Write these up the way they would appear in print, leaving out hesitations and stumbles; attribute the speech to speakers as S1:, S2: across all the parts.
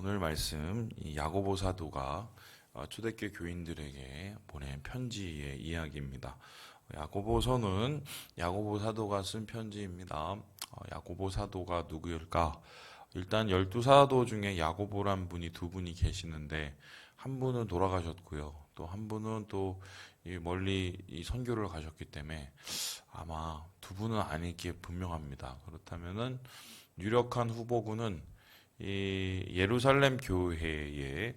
S1: 오늘 말씀 이 야고보 사도가 초대교회 교인들에게 보낸 편지의 이야기입니다. 야고보서는 야고보 사도가 쓴 편지입니다. 야고보 사도가 누구일까? 일단 12사도 중에 야고보란 분이 두 분이 계시는데 한 분은 돌아가셨고요. 또 한 분은 또 멀리 선교를 가셨기 때문에 아마 두 분은 아닐 게 분명합니다. 그렇다면은 유력한 후보군은 이 예루살렘 교회의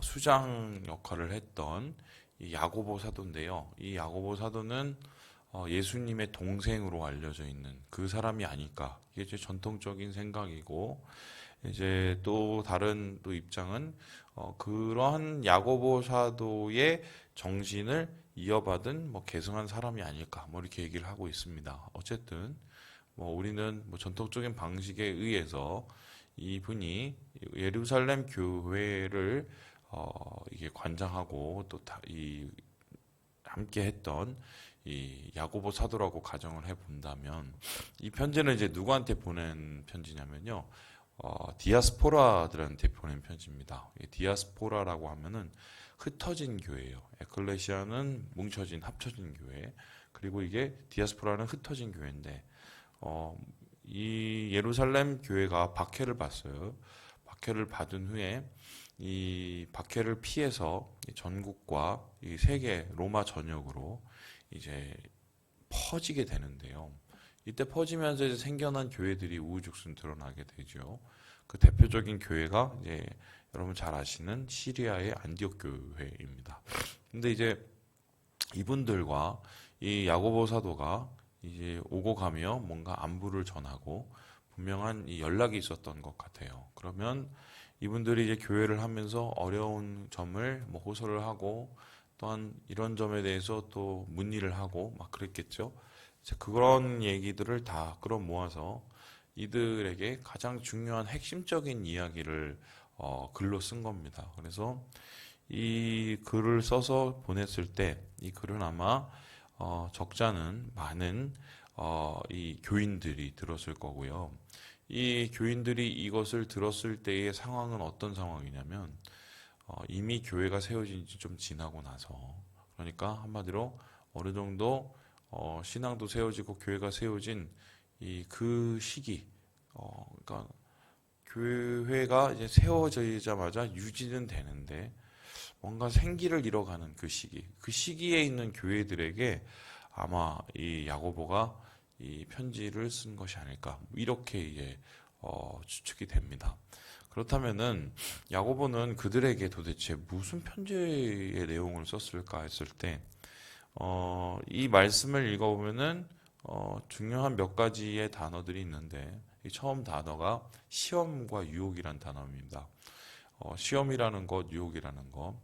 S1: 수장 역할을 했던 이 야고보 사도인데요. 이 야고보 사도는 예수님의 동생으로 알려져 있는 그 사람이 아닐까. 이게 제 전통적인 생각이고, 이제 또 다른 또 입장은 그러한 야고보 사도의 정신을 이어받은 계승한 사람이 아닐까. 이렇게 얘기를 하고 있습니다. 어쨌든 우리는 전통적인 방식에 의해서 이분이 예루살렘 교회를 이게 관장하고 또 함께 했던 이 야고보 사도라고 가정을 해본다면 이 편지는 이제 누구한테 보낸 편지냐면요. 디아스포라들한테 보낸 편지입니다. 디아스포라라고 하면은 흩어진 교회예요. 에클레시아는 뭉쳐진 합쳐진 교회. 그리고 이게 디아스포라는 흩어진 교회인데 이 예루살렘 교회가 박해를 받았어요. 박해를 받은 후에 이 박해를 피해서 전국과 이 세계 로마 전역으로 이제 퍼지게 되는데요. 이때 퍼지면서 이제 생겨난 교회들이 우후죽순 드러나게 되죠. 그 대표적인 교회가 이제 여러분 잘 아시는 시리아의 안디옥 교회입니다. 근데 이제 이분들과 이 야고보 사도가 이제 오고 가며 뭔가 안부를 전하고 분명한 이 연락이 있었던 것 같아요. 그러면 이분들이 이제 교회를 하면서 어려운 점을 호소를 하고 또한 이런 점에 대해서 또 문의를 하고 막 그랬겠죠. 그런 얘기들을 다 끌어모아서 이들에게 가장 중요한 핵심적인 이야기를 글로 쓴 겁니다. 그래서 이 글을 써서 보냈을 때 이 글은 아마 적자는 많은 이 교인들이 들었을 거고요. 이 교인들이 이것을 들었을 때의 상황은 어떤 상황이냐면 이미 교회가 세워진 지 좀 지나고 나서 그러니까 한마디로 어느 정도 신앙도 세워지고 교회가 세워진 그 시기 그러니까 교회가 이제 세워지자마자 유지는 되는데 뭔가 생기를 잃어가는 그 시기에 있는 교회들에게 아마 이 야고보가 이 편지를 쓴 것이 아닐까 이렇게 이제 추측이 됩니다. 그렇다면은 야고보는 그들에게 도대체 무슨 편지의 내용을 썼을까 했을 때 이 말씀을 읽어보면은 중요한 몇 가지의 단어들이 있는데 이 처음 단어가 시험과 유혹이란 단어입니다. 시험이라는 것, 유혹이라는 것.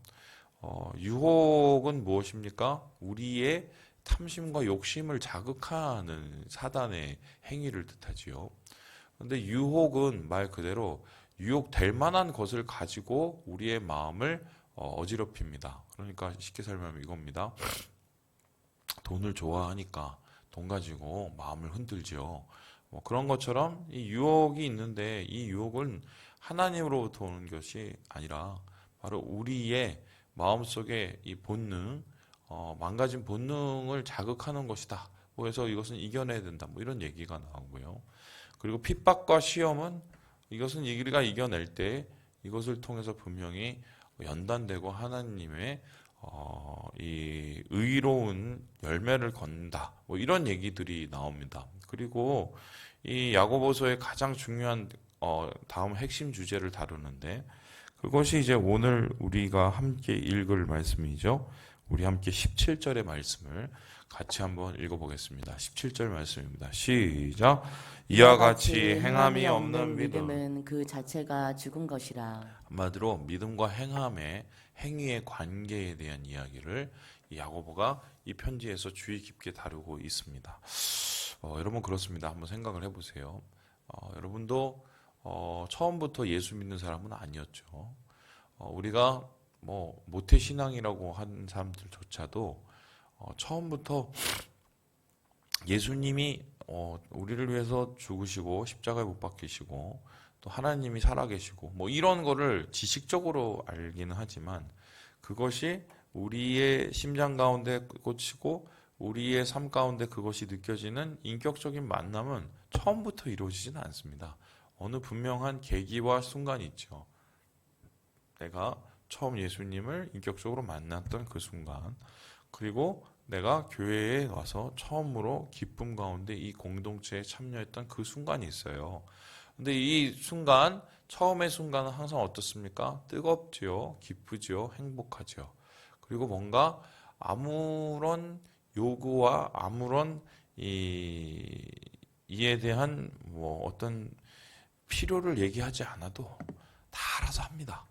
S1: 유혹은 무엇입니까? 우리의 탐심과 욕심을 자극하는 사단의 행위를 뜻하지요. 그런데 유혹은 말 그대로 유혹될 만한 것을 가지고 우리의 마음을 어지럽힙니다. 그러니까 쉽게 설명하면 이겁니다. 돈을 좋아하니까 돈 가지고 마음을 흔들지요. 그런 것처럼 이 유혹이 있는데 이 유혹은 하나님으로부터 오는 것이 아니라 바로 우리의 마음속에 이 본능, 망가진 본능을 자극하는 것이다. 그래서 이것은 이겨내야 된다. 이런 얘기가 나오고요. 그리고 핍박과 시험은 이것은 우리가 이겨낼 때 이것을 통해서 분명히 연단되고 하나님의 이 의로운 열매를 건다. 이런 얘기들이 나옵니다. 그리고 이 야고보서의 가장 중요한 다음 핵심 주제를 다루는데 그것이 이제 오늘 우리가 함께 읽을 말씀이죠. 우리 함께 17절의 말씀을 같이 한번 읽어보겠습니다. 17절 말씀입니다. 시작. 이와 같이 행함이 없는 믿음.
S2: 믿음은 그 자체가 죽은 것이라.
S1: 한마디로 믿음과 행함의 행위의 관계에 대한 이야기를 이 야고보가 이 편지에서 주의 깊게 다루고 있습니다. 여러분 그렇습니다. 한번 생각을 해보세요. 여러분도 처음부터 예수 믿는 사람은 아니었죠. 우리가 모태신앙이라고 하는 사람들조차도 처음부터 예수님이 우리를 위해서 죽으시고 십자가에 못 박히시고 또 하나님이 살아계시고 뭐 이런 거를 지식적으로 알기는 하지만 그것이 우리의 심장 가운데 꽂히고 우리의 삶 가운데 그것이 느껴지는 인격적인 만남은 처음부터 이루어지지는 않습니다. 어느 분명한 계기와 순간이 있죠. 내가 처음 예수님을 인격적으로 만났던 그 순간, 그리고 내가 교회에 와서 처음으로 기쁨 가운데 이 공동체에 참여했던 그 순간이 있어요. 근데 이 순간, 처음의 순간은 항상 어떻습니까? 뜨겁지요, 기쁘지요, 행복하지요. 그리고 뭔가 아무런 요구와 아무런 이에 대한 뭐 어떤 필요를 얘기하지 않아도 다 알아서 합니다.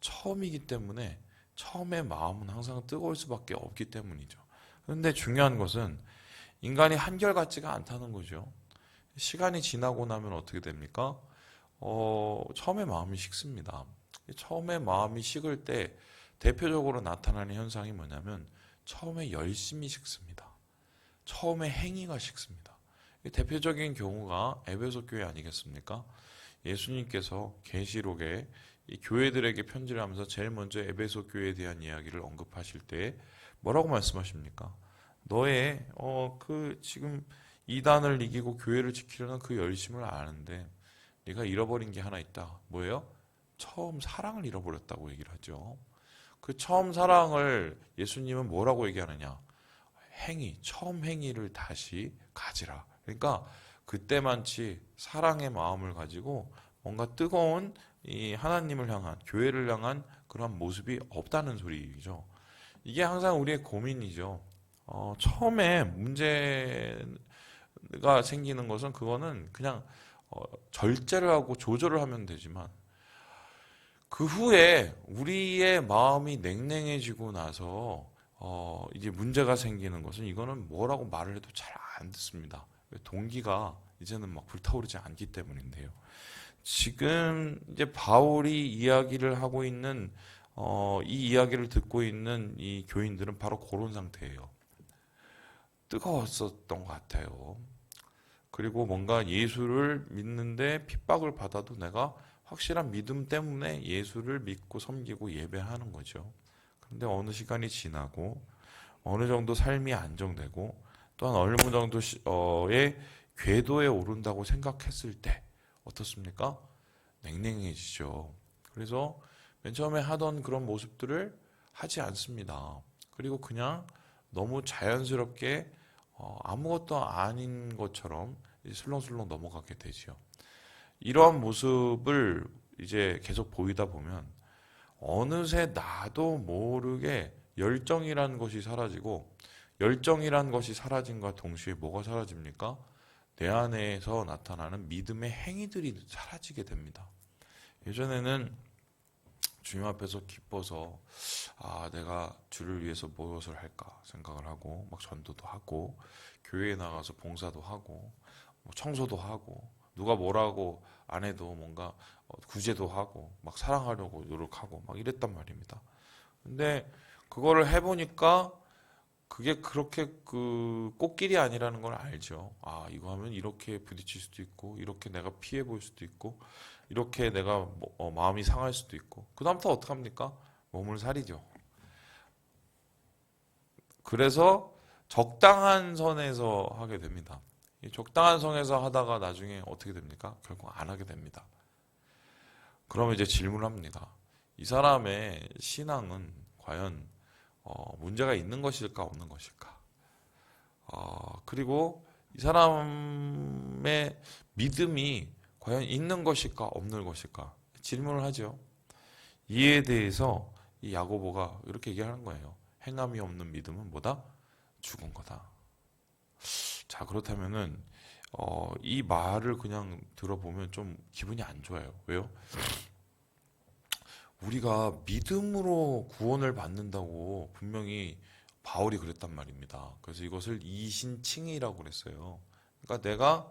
S1: 처음이기 때문에 처음의 마음은 항상 뜨거울 수밖에 없기 때문이죠. 그런데 중요한 것은 인간이 한결같지가 않다는 거죠. 시간이 지나고 나면 어떻게 됩니까? 처음에 마음이 식습니다. 처음에 마음이 식을 때 대표적으로 나타나는 현상이 뭐냐면 처음에 열심히 식습니다. 처음에 행위가 식습니다. 대표적인 경우가 에베소 교회 아니겠습니까? 예수님께서 계시록에 이 교회들에게 편지를 하면서 제일 먼저 에베소 교회에 대한 이야기를 언급하실 때 뭐라고 말씀하십니까? 너의 그 지금 이단을 이기고 교회를 지키려는 그 열심을 아는데 네가 잃어버린 게 하나 있다. 뭐예요? 처음 사랑을 잃어버렸다고 얘기를 하죠. 그 처음 사랑을 예수님은 뭐라고 얘기하느냐? 행위, 처음 행위를 다시 가지라. 그러니까 그때만치 사랑의 마음을 가지고 뭔가 뜨거운 이 하나님을 향한, 교회를 향한 그런 모습이 없다는 소리죠. 이게 항상 우리의 고민이죠. 처음에 문제가 생기는 것은 그거는 그냥 절제를 하고 조절을 하면 되지만 그 후에 우리의 마음이 냉랭해지고 나서 이제 문제가 생기는 것은 이거는 뭐라고 말을 해도 잘 안 듣습니다. 동기가 이제는 막 불타오르지 않기 때문인데요. 지금 이제 바울이 이야기를 하고 있는 이 이야기를 듣고 있는 이 교인들은 바로 그런 상태예요. 뜨거웠었던 것 같아요. 그리고 뭔가 예수를 믿는데 핍박을 받아도 내가 확실한 믿음 때문에 예수를 믿고 섬기고 예배하는 거죠. 그런데 어느 시간이 지나고 어느 정도 삶이 안정되고 또한 어느 정도의 궤도에 오른다고 생각했을 때 어떻습니까? 냉랭해지죠. 그래서 맨 처음에 하던 그런 모습들을 하지 않습니다. 그리고 그냥 너무 자연스럽게 아무것도 아닌 것처럼 슬렁슬렁 넘어가게 되죠. 이러한 모습을 이제 계속 보이다 보면 어느새 나도 모르게 열정이라는 것이 사라지고 열정이라는 것이 사라짐과 동시에 뭐가 사라집니까? 내 안에서 나타나는 믿음의 행위들이 사라지게 됩니다. 예전에는 주님 앞에서 기뻐서 내가 주를 위해서 무엇을 할까 생각을 하고 막 전도도 하고 교회에 나가서 봉사도 하고 뭐 청소도 하고 누가 뭐라고 안 해도 뭔가 구제도 하고 막 사랑하려고 노력하고 막 이랬단 말입니다. 근데 그거를 해보니까 그게 그렇게 그 꽃길이 아니라는 걸 알죠. 이거 하면 이렇게 부딪힐 수도 있고 이렇게 내가 피해 볼 수도 있고 이렇게 내가 마음이 상할 수도 있고 그다음부터 어떡합니까? 몸을 사리죠. 그래서 적당한 선에서 하게 됩니다. 이 적당한 선에서 하다가 나중에 어떻게 됩니까? 결국 안 하게 됩니다. 그러면 이제 질문을 합니다. 이 사람의 신앙은 과연 문제가 있는 것일까 없는 것일까? 그리고 이 사람의 믿음이 과연 있는 것일까 없는 것일까? 질문을 하죠. 이에 대해서 이 야고보가 이렇게 얘기하는 거예요. 행함이 없는 믿음은 뭐다? 죽은 거다. 자, 그렇다면은 이 말을 그냥 들어보면 좀 기분이 안 좋아요. 왜요? 우리가 믿음으로 구원을 받는다고 분명히 바울이 그랬단 말입니다. 그래서 이것을 이신칭의라고 그랬어요. 그러니까 내가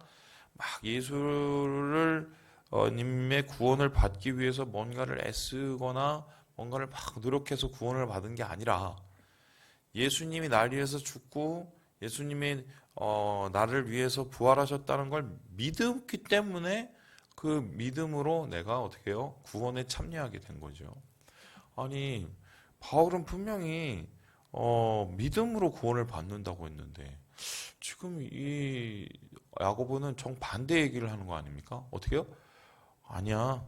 S1: 막 예수를 님의 구원을 받기 위해서 뭔가를 애쓰거나 뭔가를 막 노력해서 구원을 받은 게 아니라 예수님이 날 위해서 죽고 예수님이 나를 위해서 부활하셨다는 걸 믿었기 때문에 그 믿음으로 내가 어떻게 해요? 구원에 참여하게 된 거죠. 아니, 바울은 분명히 믿음으로 구원을 받는다고 했는데 지금 이 야고보는 정반대 얘기를 하는 거 아닙니까? 어떻게요? 아니야.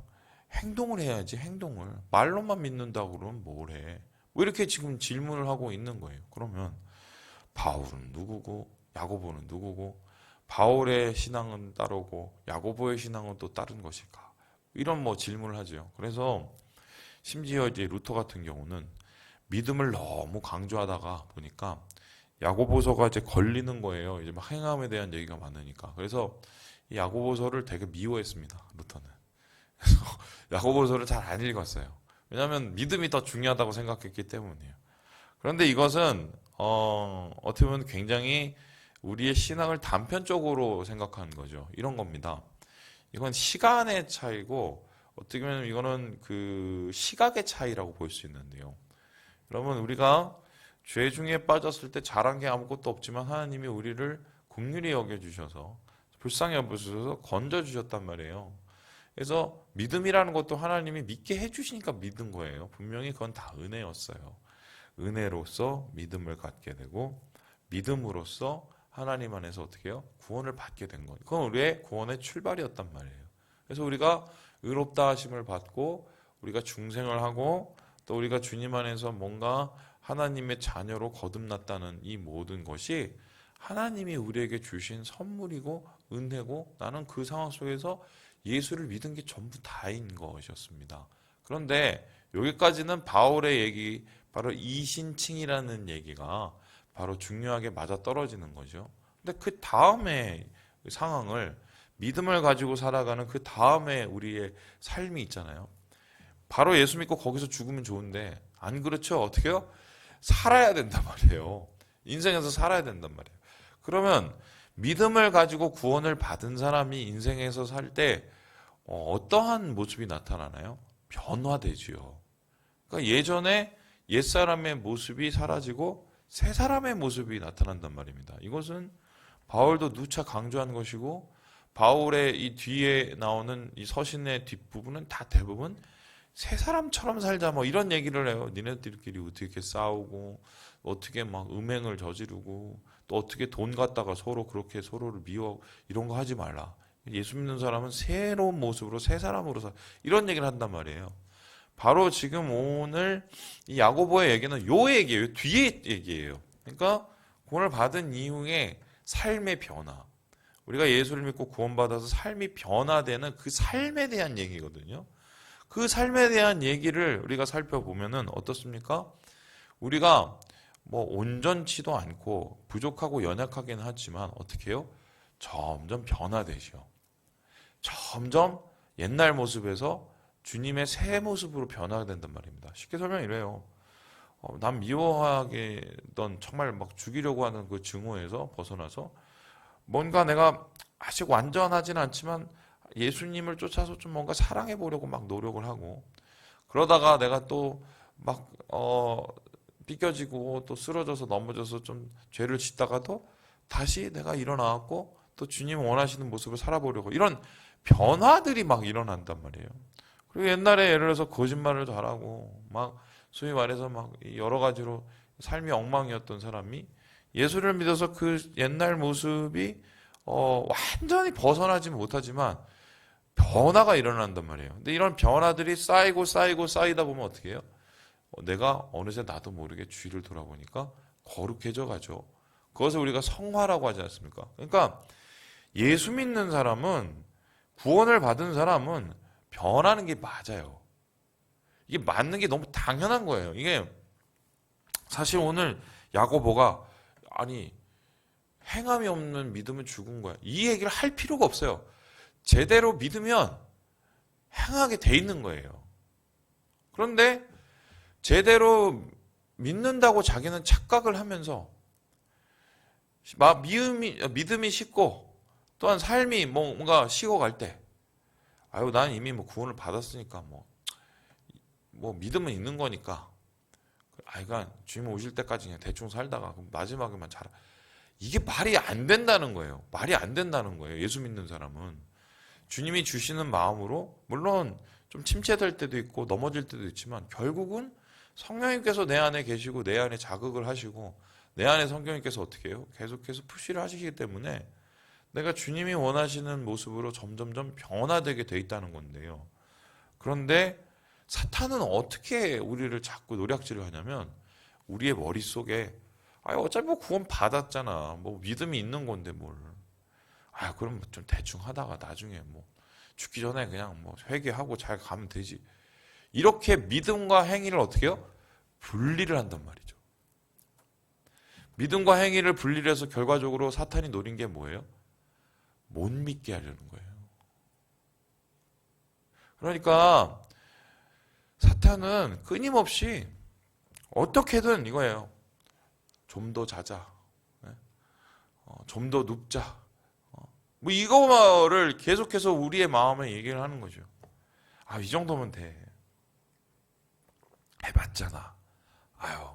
S1: 행동을 해야지, 행동을. 말로만 믿는다고 그러면 뭘 해? 뭐 이렇게 지금 질문을 하고 있는 거예요. 그러면 바울은 누구고 야고보는 누구고 바울의 신앙은 따르고 야고보의 신앙은 또 다른 것일까? 이런 뭐 질문을 하죠. 그래서 심지어 이제 루터 같은 경우는 믿음을 너무 강조하다가 보니까 야고보서가 이제 걸리는 거예요. 이제 막 행함에 대한 얘기가 많으니까. 그래서 이 야고보서를 되게 미워했습니다. 루터는. 그래서 야고보서를 잘 안 읽었어요. 왜냐하면 믿음이 더 중요하다고 생각했기 때문이에요. 그런데 이것은 어떻게 보면 굉장히 우리의 신앙을 단편적으로 생각하는 거죠. 이런 겁니다. 이건 시간의 차이고 어떻게 보면 이거는 그 시각의 차이라고 볼 수 있는데요. 여러분 우리가 죄 중에 빠졌을 때 잘한 게 아무것도 없지만 하나님이 우리를 긍휼히 여겨주셔서 불쌍히 여겨주셔서 건져주셨단 말이에요. 그래서 믿음이라는 것도 하나님이 믿게 해주시니까 믿은 거예요. 분명히 그건 다 은혜였어요. 은혜로서 믿음을 갖게 되고 믿음으로써 하나님 안에서 어떻게 해요? 구원을 받게 된 거예요. 그건 우리의 구원의 출발이었단 말이에요. 그래서 우리가 의롭다 하심을 받고 우리가 중생을 하고 또 우리가 주님 안에서 뭔가 하나님의 자녀로 거듭났다는 이 모든 것이 하나님이 우리에게 주신 선물이고 은혜고 나는 그 상황 속에서 예수를 믿은 게 전부 다인 것이었습니다. 그런데 여기까지는 바울의 얘기, 바로 이신칭이라는 얘기가 바로 중요하게 맞아 떨어지는 거죠. 근데 그 다음에 상황을 믿음을 가지고 살아가는 그 다음에 우리의 삶이 있잖아요. 바로 예수 믿고 거기서 죽으면 좋은데 안 그렇죠? 어떻게요? 살아야 된단 말이에요. 인생에서 살아야 된단 말이에요. 그러면 믿음을 가지고 구원을 받은 사람이 인생에서 살 때 어떠한 모습이 나타나나요? 변화되지요. 그러니까 예전에 옛사람의 모습이 사라지고 새 사람의 모습이 나타난단 말입니다. 이것은 바울도 누차 강조한 것이고 바울의 이 뒤에 나오는 이 서신의 뒷부분은 다 대부분 새 사람처럼 살자 뭐 이런 얘기를 해요. 니네들끼리 어떻게 싸우고 어떻게 막 음행을 저지르고 또 어떻게 돈 갖다가 서로 그렇게 서로를 미워 이런 거 하지 말라. 예수 믿는 사람은 새로운 모습으로 새 사람으로 이런 얘기를 한단 말이에요. 바로 지금 오늘 이 야고보의 얘기는 요 얘기예요. 뒤에 얘기예요. 그러니까 구원을 받은 이후에 삶의 변화. 우리가 예수를 믿고 구원받아서 삶이 변화되는 그 삶에 대한 얘기거든요. 그 삶에 대한 얘기를 우리가 살펴보면은 어떻습니까? 우리가 뭐 온전치도 않고 부족하고 연약하긴 하지만 어떻게 해요? 점점 변화되죠. 점점 옛날 모습에서 주님의 새 모습으로 변화가 된단 말입니다. 쉽게 설명 이래요. 남 미워하게던 정말 막 죽이려고 하는 그 증오에서 벗어나서 뭔가 내가 아직 완전하진 않지만 예수님을 쫓아서 좀 뭔가 사랑해 보려고 막 노력을 하고 그러다가 내가 또 막 삐껴지고 또 쓰러져서 넘어져서 좀 죄를 짓다가도 다시 내가 일어나고 또 주님 원하시는 모습을 살아보려고 이런 변화들이 막 일어난단 말이에요. 그리고 옛날에 예를 들어서 거짓말을 잘하고 막 소위 말해서 막 여러 가지로 삶이 엉망이었던 사람이 예수를 믿어서 그 옛날 모습이 완전히 벗어나지 못하지만 변화가 일어난단 말이에요. 근데 이런 변화들이 쌓이고 쌓이다 보면 어떻게 해요? 내가 어느새 나도 모르게 주위를 돌아보니까 거룩해져 가죠. 그것을 우리가 성화라고 하지 않습니까? 그러니까 예수 믿는 사람은 구원을 받은 사람은 변하는 게 맞아요. 이게 맞는 게 너무 당연한 거예요. 이게 사실 오늘 야고보가 아니 행함이 없는 믿음은 죽은 거야. 이 얘기를 할 필요가 없어요. 제대로 믿으면 행하게 돼 있는 거예요. 그런데 제대로 믿는다고 자기는 착각을 하면서 믿음이 식고 또한 삶이 뭔가 식어갈 때 아유 난 이미 뭐 구원을 받았으니까 뭐 믿음은 있는 거니까 아이가 주님 오실 때까지 그냥 대충 살다가 마지막에만 이게 말이 안 된다는 거예요. 말이 안 된다는 거예요. 예수 믿는 사람은 주님이 주시는 마음으로 물론 좀 침체될 때도 있고 넘어질 때도 있지만 결국은 성령님께서 내 안에 계시고 내 안에 자극을 하시고 내 안에 성령님께서 어떻게 해요? 계속해서 푸시를 하시기 때문에 내가 주님이 원하시는 모습으로 점점점 변화되게 돼 있다는 건데요. 그런데 사탄은 어떻게 우리를 자꾸 노략질을 하냐면 우리의 머릿속에 어차피 뭐 구원 받았잖아. 뭐 믿음이 있는 건데 뭘. 그럼 좀 대충 하다가 나중에 뭐 죽기 전에 그냥 뭐 회개하고 잘 가면 되지. 이렇게 믿음과 행위를 어떻게 해요? 분리를 한단 말이죠. 믿음과 행위를 분리를 해서 결과적으로 사탄이 노린 게 뭐예요? 못 믿게 하려는 거예요. 그러니까 사탄은 끊임없이 어떻게든 이거예요. 좀 더 자자. 좀 더 눕자. 뭐 이거를 계속해서 우리의 마음에 얘기를 하는 거죠. 이 정도면 돼. 해봤잖아.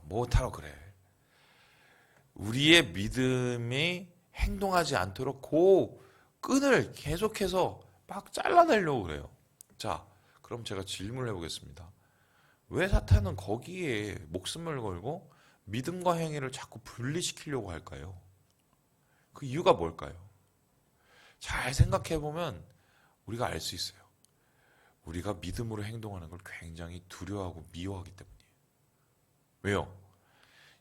S1: 못하러 그래. 우리의 믿음이 행동하지 않도록 그 끈을 계속해서 막 잘라내려고 그래요. 자, 그럼 제가 질문을 해보겠습니다. 왜 사탄은 거기에 목숨을 걸고 믿음과 행위를 자꾸 분리시키려고 할까요? 그 이유가 뭘까요? 잘 생각해보면 우리가 알 수 있어요. 우리가 믿음으로 행동하는 걸 굉장히 두려워하고 미워하기 때문이에요. 왜요?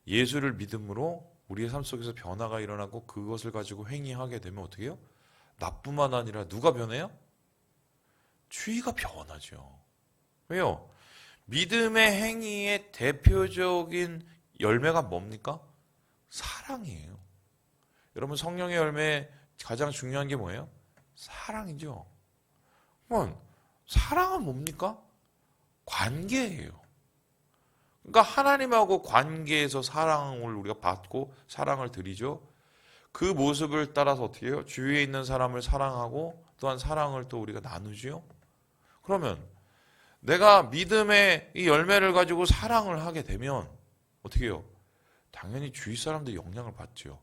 S1: 예수를 믿음으로 우리의 삶 속에서 변화가 일어나고 그것을 가지고 행위하게 되면 어떻게 해요? 나뿐만 아니라 누가 변해요? 주위가 변하죠. 왜요? 믿음의 행위의 대표적인 열매가 뭡니까? 사랑이에요. 여러분 성령의 열매 가장 중요한 게 뭐예요? 사랑이죠. 그럼 사랑은 뭡니까? 관계예요. 그러니까 하나님하고 관계에서 사랑을 우리가 받고 사랑을 드리죠. 그 모습을 따라서 어떻게 해요? 주위에 있는 사람을 사랑하고 또한 사랑을 또 우리가 나누죠. 그러면 내가 믿음의 이 열매를 가지고 사랑을 하게 되면 어떻게 해요? 당연히 주위 사람들이 영향을 받죠.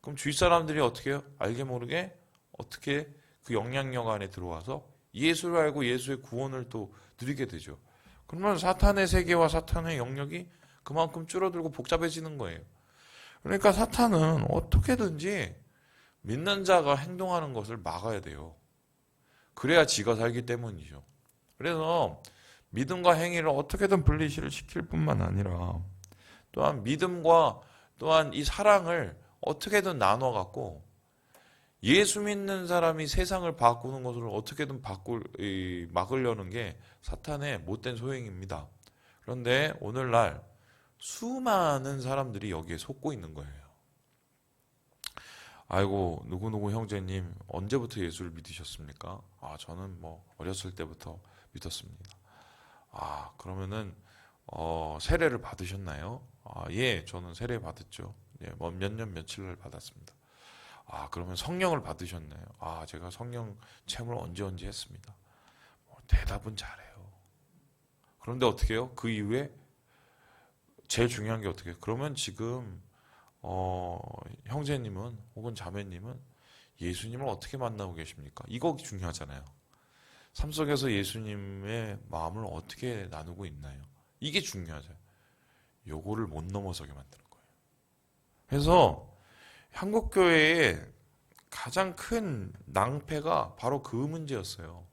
S1: 그럼 주위 사람들이 어떻게 해요? 알게 모르게 어떻게 그 영향력 안에 들어와서 예수를 알고 예수의 구원을 또 누리게 되죠. 그러면 사탄의 세계와 사탄의 영역이 그만큼 줄어들고 복잡해지는 거예요. 그러니까 사탄은 어떻게든지 믿는 자가 행동하는 것을 막아야 돼요. 그래야 지가 살기 때문이죠. 그래서 믿음과 행위를 어떻게든 분리를 시킬 뿐만 아니라 또한 믿음과 또한 이 사랑을 어떻게든 나눠 갖고 예수 믿는 사람이 세상을 바꾸는 것을 어떻게든 막으려는 게 사탄의 못된 소행입니다. 그런데 오늘날 수많은 사람들이 여기에 속고 있는 거예요. 아이고 누구누구 형제님 언제부터 예수를 믿으셨습니까? 저는 뭐 어렸을 때부터 믿었습니다. 그러면은 세례를 받으셨나요? 예, 저는 세례 받았죠. 예, 몇 년 며칠을 받았습니다. 그러면 성령을 받으셨나요? 제가 성령 체험을 언제 했습니다. 대답은 잘해요. 그런데 어떻게 해요? 그 이후에 제일 중요한 게 어떻게 해요? 그러면 지금 형제님은 혹은 자매님은 예수님을 어떻게 만나고 계십니까? 이거 중요하잖아요. 삶 속에서 예수님의 마음을 어떻게 나누고 있나요? 이게 중요하죠. 요거를 못 넘어서게 만드는 거예요. 그래서 한국교회의 가장 큰 낭패가 바로 그 문제였어요.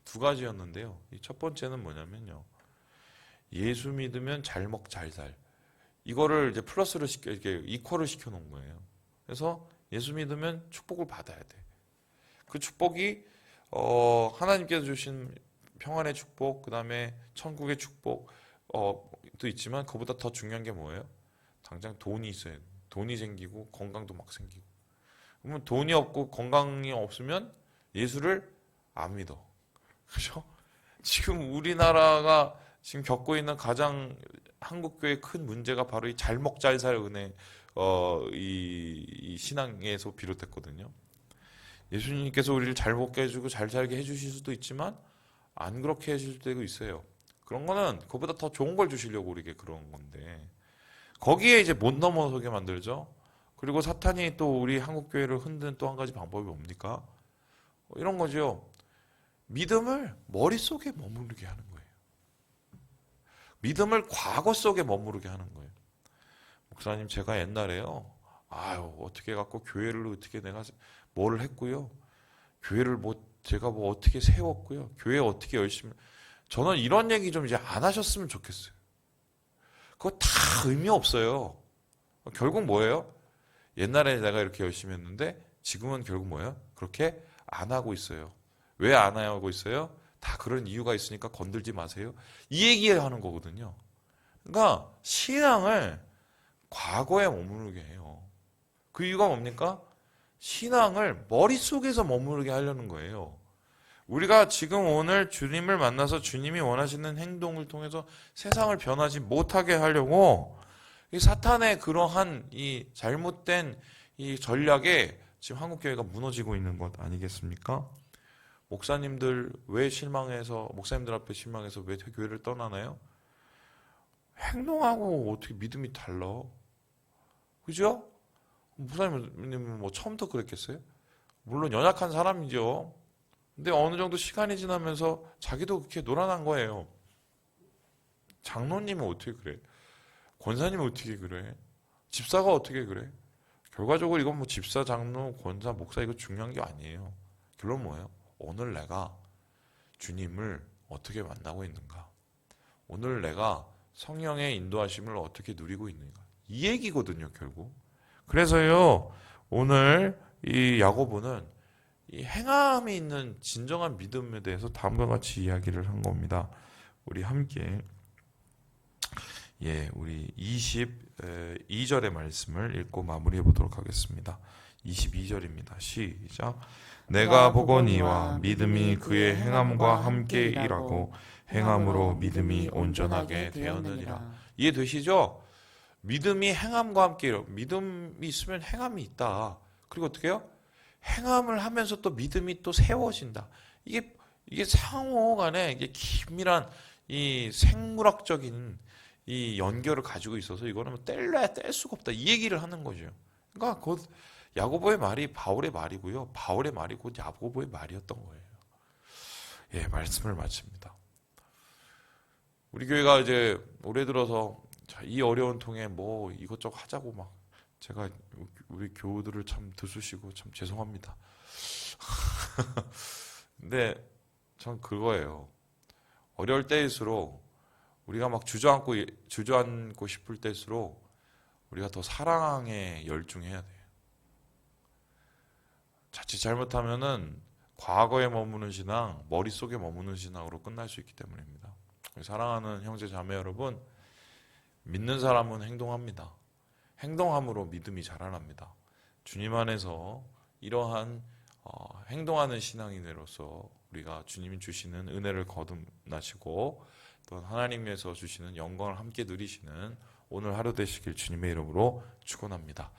S1: 두 가지였는데요. 첫 번째는 뭐냐면요. 예수 믿으면 잘 먹, 잘 살. 이거를 이제 플러스를 이렇게 이퀄을 시켜 놓은 거예요. 그래서 예수 믿으면 축복을 받아야 돼. 그 축복이 하나님께서 주신 평안의 축복, 그 다음에 천국의 축복, 도 있지만 그보다 더 중요한 게 뭐예요? 당장 돈이 있어야 돼. 돈이 생기고 건강도 막 생기고. 그러면 돈이 없고 건강이 없으면 예수를 안 믿어. 그렇죠? 지금 우리나라가 지금 겪고 있는 가장 한국교회의 큰 문제가 바로 이 잘 먹 잘 살 은혜 이 신앙에서 비롯됐거든요. 예수님께서 우리를 잘 먹게 해주고 잘 살게 해주실 수도 있지만 안 그렇게 해주실 때도 있어요. 그런 거는 그보다 더 좋은 걸 주시려고 우리에게 그런 건데 거기에 이제 못 넘어서게 만들죠. 그리고 사탄이 또 우리 한국교회를 흔드는 또 한 가지 방법이 뭡니까? 이런 거죠. 믿음을 머릿속에 머무르게 하는 거예요. 믿음을 과거 속에 머무르게 하는 거예요. 목사님, 제가 옛날에요. 아유, 어떻게 갖고 교회를 어떻게 내가 뭘 했고요. 교회를 제가 어떻게 세웠고요. 교회 어떻게 열심히. 저는 이런 얘기 좀 이제 안 하셨으면 좋겠어요. 그거 다 의미 없어요. 결국 뭐예요? 옛날에 내가 이렇게 열심히 했는데 지금은 결국 뭐예요? 그렇게 안 하고 있어요. 왜 안 하고 있어요? 다 그런 이유가 있으니까 건들지 마세요. 이 얘기하는 거거든요. 그러니까 신앙을 과거에 머무르게 해요. 그 이유가 뭡니까? 신앙을 머릿속에서 머무르게 하려는 거예요. 우리가 지금 오늘 주님을 만나서 주님이 원하시는 행동을 통해서 세상을 변하지 못하게 하려고 이 사탄의 그러한 이 잘못된 이 전략에 지금 한국교회가 무너지고 있는 것 아니겠습니까? 목사님들 왜 실망해서, 목사님들 앞에 실망해서 왜 교회를 떠나나요? 행동하고 어떻게 믿음이 달라? 그죠? 목사님은 뭐 처음부터 그랬겠어요? 물론 연약한 사람이죠. 근데 어느 정도 시간이 지나면서 자기도 그렇게 놀아난 거예요. 장로님은 어떻게 그래? 권사님은 어떻게 그래? 집사가 어떻게 그래? 결과적으로 이건 뭐 집사, 장로, 권사, 목사 이거 중요한 게 아니에요. 결론 뭐예요? 오늘 내가 주님을 어떻게 만나고 있는가? 오늘 내가 성령의 인도하심을 어떻게 누리고 있는가? 이 얘기거든요, 결국. 그래서요, 오늘 이 야고보는 이 행함이 있는 진정한 믿음에 대해서 다음과 같이 이야기를 한 겁니다. 우리 함께 우리 22절의 말씀을 읽고 마무리해 보도록 하겠습니다. 22절입니다. 시작. 내가 보거니와 믿음이 그의 행함과 함께 일하고 행함으로 믿음이 온전하게 되었느니라. 이해되시죠? 믿음이 행함과 함께 일하고, 믿음이 있으면 행함이 있다. 그리고 어떻게 해요? 행함을 하면서 또 믿음이 또 세워진다. 이게 상호간에 이게 긴밀한 이 생물학적인 이 연결을 가지고 있어서 이거는 뭐 뗄래야 뗄 수가 없다. 이 얘기를 하는 거죠. 그러니까 곧 야고보의 말이 바울의 말이고요. 바울의 말이 곧 야고보의 말이었던 거예요. 말씀을 마칩니다. 우리 교회가 이제 올해 들어서 이 어려운 통에 뭐 이것저것 하자고 막 제가 우리 교우들을 참 드수시고 참 죄송합니다. 근데 전 그거예요. 어려울 때일수록 우리가 막 주저앉고 싶을 때일수록 우리가 더 사랑에 열중해야 돼요. 자칫 잘못하면은 과거에 머무는 신앙, 머릿속에 머무는 신앙으로 끝날 수 있기 때문입니다. 사랑하는 형제 자매 여러분, 믿는 사람은 행동합니다. 행동함으로 믿음이 자라납니다. 주님 안에서 이러한 행동하는 신앙인으로서 우리가 주님이 주시는 은혜를 거듭나시고 또 하나님께서 주시는 영광을 함께 누리시는 오늘 하루 되시길 주님의 이름으로 축원합니다.